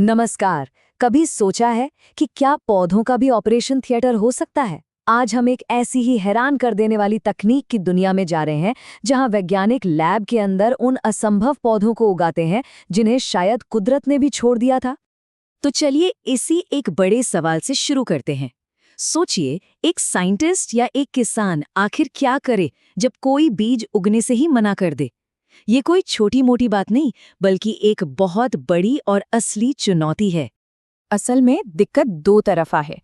नमस्कार। कभी सोचा है कि क्या पौधों का भी ऑपरेशन थिएटर हो सकता है? आज हम एक ऐसी ही हैरान कर देने वाली तकनीक की दुनिया में जा रहे हैं जहां वैज्ञानिक लैब के अंदर उन असंभव पौधों को उगाते हैं जिन्हें शायद कुदरत ने भी छोड़ दिया था। तो चलिए इसी एक बड़े सवाल से शुरू करते हैं। सोचिए, एक साइंटिस्ट या एक किसान आखिर क्या करे जब कोई बीज उगने से ही मना कर दे। ये कोई छोटी मोटी बात नहीं, बल्कि एक बहुत बड़ी और असली चुनौती है। असल में दिक्कत दो तरफा है।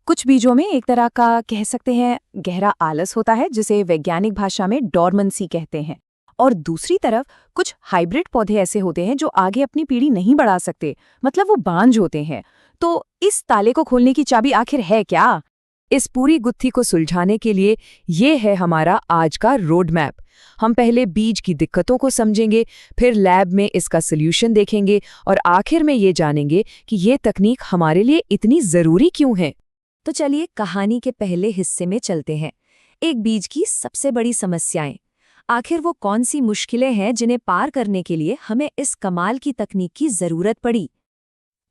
कुछ बीजों में एक तरह का कह सकते हैं गहरा आलस होता है, जिसे वैज्ञानिक भाषा में डॉर्मेंसी कहते हैं। और दूसरी तरफ कुछ हाइब्रिड पौधे ऐसे होते हैं जो आगे अपनी पीढ़ी नहीं बढ़ा सकते, मतलब वो बांझ होते हैं। तो इस ताले को खोलने की चाबी आखिर है क्या? इस पूरी गुत्थी को सुलझाने के लिए ये है हमारा आज का रोड मैप। हम पहले बीज की दिक्कतों को समझेंगे, फिर लैब में इसका सॉल्यूशन देखेंगे और आखिर में ये जानेंगे कि ये तकनीक हमारे लिए इतनी ज़रूरी क्यों है। तो चलिए कहानी के पहले हिस्से में चलते हैं। एक बीज की सबसे बड़ी समस्याएं। आखिर वो कौन सी मुश्किलें हैं जिन्हें पार करने के लिए हमें इस कमाल की तकनीक की जरूरत पड़ी?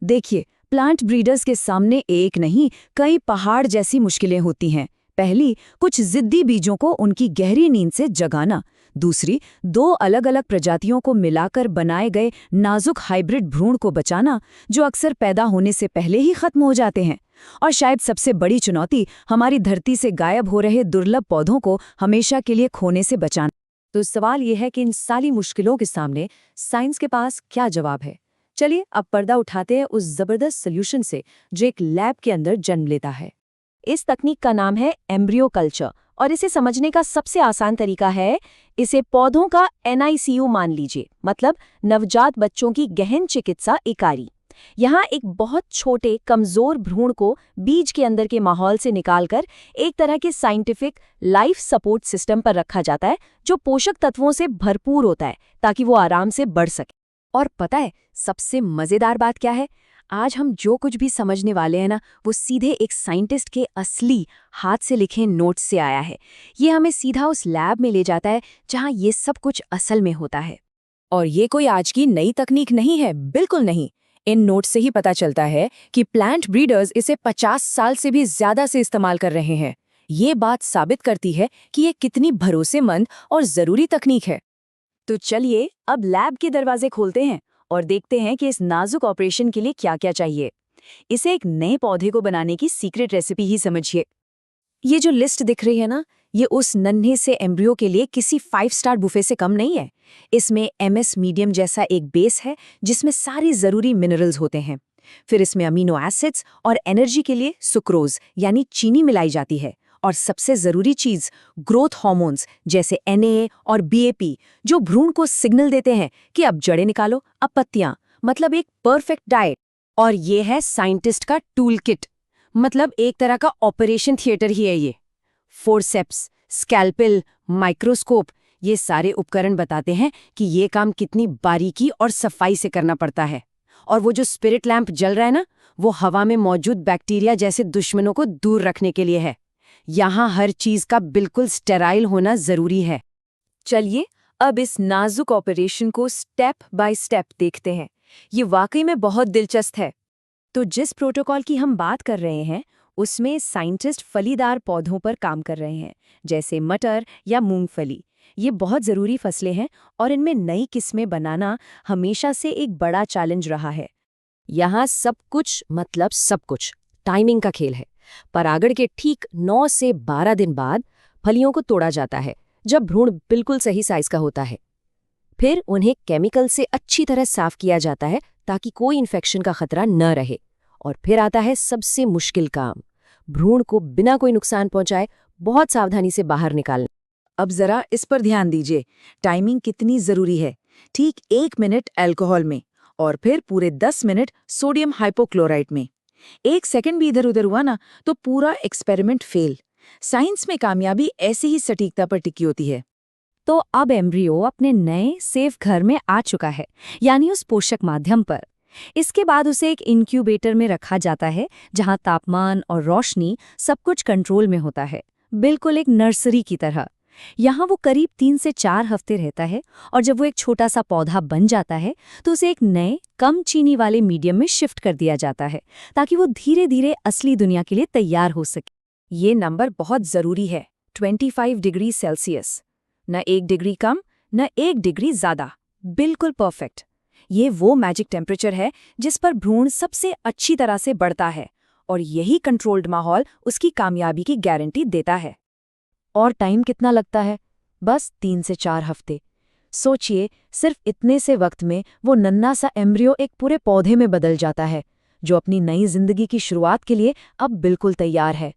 देखिए, प्लांट ब्रीडर्स के सामने एक नहीं कई पहाड़ जैसी मुश्किलें होती हैं। पहली, कुछ जिद्दी बीजों को उनकी गहरी नींद से जगाना। दूसरी, दो अलग अलग प्रजातियों को मिलाकर बनाए गए नाजुक हाइब्रिड भ्रूण को बचाना, जो अक्सर पैदा होने से पहले ही खत्म हो जाते हैं। और शायद सबसे बड़ी चुनौती, हमारी धरती से गायब हो रहे दुर्लभ पौधों को हमेशा के लिए खोने से बचाना। तो सवाल यह है कि इन सारी मुश्किलों के सामने साइंस के पास क्या जवाब है? चलिए अब पर्दा उठाते हैं उस जबरदस्त सोल्यूशन से जो एक लैब के अंदर जन्म लेता है। इस तकनीक का नाम है एम्ब्रियो कल्चर, और इसे समझने का सबसे आसान तरीका है इसे पौधों का NICU मान लीजिए, मतलब नवजात बच्चों की गहन चिकित्सा इकाई। यहाँ एक बहुत छोटे कमजोर भ्रूण को बीज के अंदर के माहौल से निकालकर एक तरह के साइंटिफिक लाइफ सपोर्ट सिस्टम पर रखा जाता है, जो पोषक तत्वों से भरपूर होता है ताकि वो आराम से बढ़ सके। और पता है सबसे मजेदार बात क्या है? आज हम जो कुछ भी समझने वाले हैं ना, वो सीधे एक साइंटिस्ट के असली हाथ से लिखे नोट्स से आया है। ये हमें सीधा उस लैब में ले जाता है जहां ये सब कुछ असल में होता है। और ये कोई आज की नई तकनीक नहीं है, बिल्कुल नहीं। इन नोट्स से ही पता चलता है कि प्लांट ब्रीडर्स इसे 50 साल से भी ज्यादा से इस्तेमाल कर रहे हैं। ये बात साबित करती है कि ये कितनी भरोसेमंद और जरूरी तकनीक है। तो चलिए अब लैब के दरवाजे खोलते हैं और देखते हैं कि इस नाजुक ऑपरेशन के लिए क्या क्या चाहिए। इसे एक नए पौधे को बनाने की सीक्रेट रेसिपी ही समझिए। ये जो लिस्ट दिख रही है ना, ये उस नन्हे से एम्ब्रियो के लिए किसी 5 स्टार बुफे से कम नहीं है। इसमें MS मीडियम जैसा एक बेस है जिसमें सारी जरूरी मिनरल्स होते हैं। फिर इसमें अमीनो एसिड्स और एनर्जी के लिए सुक्रोज यानी चीनी मिलाई जाती है। और सबसे जरूरी चीज, ग्रोथ हार्मोन्स जैसे NAA और BAP, जो भ्रूण को सिग्नल देते हैं कि अब जड़ें निकालो, अब पत्तियां, मतलब एक परफेक्ट डाइट। और ये है साइंटिस्ट का टूल किट, मतलब एक तरह का ऑपरेशन थिएटर ही है ये। फोर्सेप्स, स्कैल्पेल, माइक्रोस्कोप, ये सारे उपकरण बताते हैं कि ये काम कितनी बारीकी और सफाई से करना पड़ता है। और वो जो स्पिरिट लैंप जल रहा है ना, वो हवा में मौजूद बैक्टीरिया जैसे दुश्मनों को दूर रखने के लिए है। यहाँ हर चीज का बिल्कुल स्टेराइल होना जरूरी है। चलिए अब इस नाजुक ऑपरेशन को स्टेप बाय स्टेप देखते हैं। ये वाकई में बहुत दिलचस्प है। तो जिस प्रोटोकॉल की हम बात कर रहे हैं, उसमें साइंटिस्ट फलीदार पौधों पर काम कर रहे हैं, जैसे मटर या मूंगफली। ये बहुत ज़रूरी फसलें हैं और इनमें नई किस्में बनाना हमेशा से एक बड़ा चैलेंज रहा है। यहाँ सब कुछ, मतलब सब कुछ, टाइमिंग का खेल है। परागण के ठीक 9 से 12 दिन बाद फलियों को तोड़ा जाता है, जब भ्रूण बिल्कुल सही साइज का होता है। फिर उन्हें केमिकल से अच्छी तरह साफ किया जाता है ताकि कोई इन्फेक्शन का खतरा न रहे। और फिर आता है सबसे मुश्किल काम, भ्रूण को बिना कोई नुकसान पहुंचाए बहुत सावधानी से बाहर निकालना। अब जरा इस पर ध्यान दीजिए, टाइमिंग कितनी जरूरी है। ठीक 1 मिनट अल्कोहल में और फिर पूरे 10 मिनट सोडियम हाइपोक्लोराइट में। 1 सेकंड भी इधर उधर हुआ ना तो पूरा एक्सपेरिमेंट फेल। साइंस में कामयाबी ऐसी ही सटीकता पर टिकी होती है। तो अब एम्ब्रियो अपने नए सेफ घर में आ चुका है, यानी उस पोषक माध्यम पर। इसके बाद उसे एक इंक्यूबेटर में रखा जाता है जहां तापमान और रोशनी सब कुछ कंट्रोल में होता है, बिल्कुल एक नर्सरी की तरह। यहाँ वो करीब 3 से 4 हफ्ते रहता है और जब वो एक छोटा सा पौधा बन जाता है तो उसे एक नए कम चीनी वाले मीडियम में शिफ्ट कर दिया जाता है ताकि वो धीरे धीरे असली दुनिया के लिए तैयार हो सके। ये नंबर बहुत ज़रूरी है, 25 डिग्री सेल्सियस। न 1 डिग्री कम, न 1 डिग्री ज़्यादा, बिल्कुल परफेक्ट। ये वो मैजिक टेम्परेचर है जिस पर भ्रूण सबसे अच्छी तरह से बढ़ता है और यही कंट्रोल्ड माहौल उसकी कामयाबी की गारंटी देता है। और टाइम कितना लगता है? बस 3 से 4 हफ्ते। सोचिए, सिर्फ इतने से वक्त में वो नन्हा सा एम्ब्रियो एक पूरे पौधे में बदल जाता है, जो अपनी नई जिंदगी की शुरुआत के लिए अब बिल्कुल तैयार है।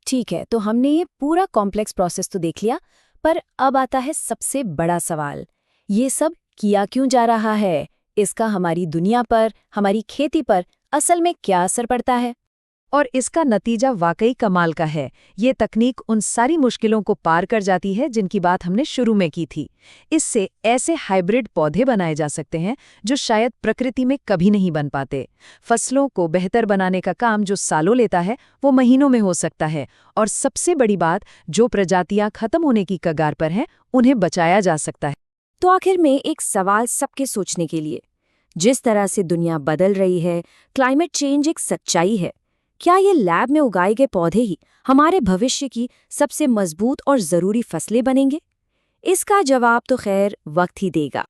ठीक है, तो हमने ये पूरा कॉम्प्लेक्स प्रोसेस तो देख लिया, पर अब आता है सबसे बड़ा सवाल। ये सब किया क्यों जा रहा है? इसका हमारी दुनिया पर, हमारी खेती पर असल में क्या असर पड़ता है? और इसका नतीजा वाकई कमाल का है। ये तकनीक उन सारी मुश्किलों को पार कर जाती है जिनकी बात हमने शुरू में की थी। इससे ऐसे हाइब्रिड पौधे बनाए जा सकते हैं जो शायद प्रकृति में कभी नहीं बन पाते। फसलों को बेहतर बनाने का काम जो सालों लेता है वो महीनों में हो सकता है, और सबसे बड़ी बात, जो प्रजातियां खत्म होने की कगार पर हैं उन्हें बचाया जा सकता है। तो आखिर में एक सवाल सबके सोचने के लिए, जिस तरह से दुनिया बदल रही है, क्लाइमेट चेंज एक सच्चाई है। क्या ये लैब में उगाए गए पौधे ही हमारे भविष्य की सबसे मजबूत और ज़रूरी फसलें बनेंगे? इसका जवाब तो खैर वक्त ही देगा।